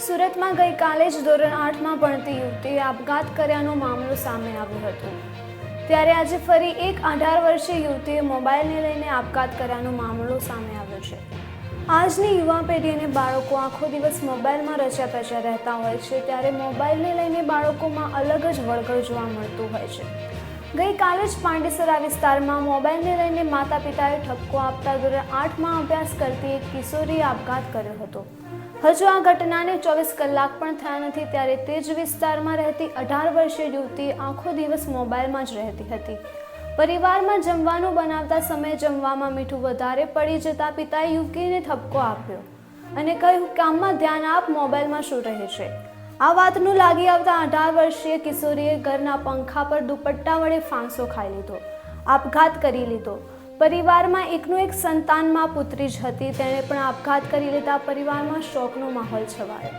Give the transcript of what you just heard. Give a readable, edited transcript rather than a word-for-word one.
સુરતમાં ગઈકાલે જ ધોરણ 8માં ભણતી યુવતીએ આપઘાત કર્યાનો મામલો સામે આવ્યો હતો। ત્યારે આજે ફરી એક 18 વર્ષીય યુવતીએ મોબાઈલને લઈને આપઘાત કર્યાનો મામલો સામે આવ્યો છે। આજની યુવા પેઢી અને બાળકો આખો દિવસ મોબાઈલમાં રચ્યા પચ્યા રહેતા હોય છે, ત્યારે મોબાઈલને લઈને બાળકોમાં અલગ જ વળગણ જોવા મળતું હોય છે। ગઈકાલે જ પાંડેસરા વિસ્તારમાં મોબાઈલને લઈને માતા પિતાએ ઠપકો આપતા ધોરણ 8માં અભ્યાસ કરતી એક કિશોરીએ આપઘાત કર્યો હતો। હજુ આ ઘટનાને 24 કલાક પણ થયા નથી, ત્યારે તે જ વિસ્તારમાં રહેતી 18 વર્ષીય યુવતી આખો દિવસ મોબાઈલમાં જ રહેતી હતી। પરિવારમાં જમવાનું બનાવતા સમયે જમવામાં મીઠું વધારે પડી જતા પિતાએ યુવતીને ઠપકો આપ્યો અને કહ્યું, કામમાં ધ્યાન આપ, મોબાઈલમાં શું રહે છે। આ વાતનું લાગી આવતા 18 વર્ષીય કિશોરીએ ઘરના પંખા પર દુપટ્ટા વડે ફાંસો ખાઈ લીધો, આપઘાત કરી લીધો। પરિવારમાં એકનું એક સંતાનમાં પુત્રી જ હતી, તેણે પણ આપઘાત કરી લેતા પરિવારમાં શોકનો માહોલ છવાયો।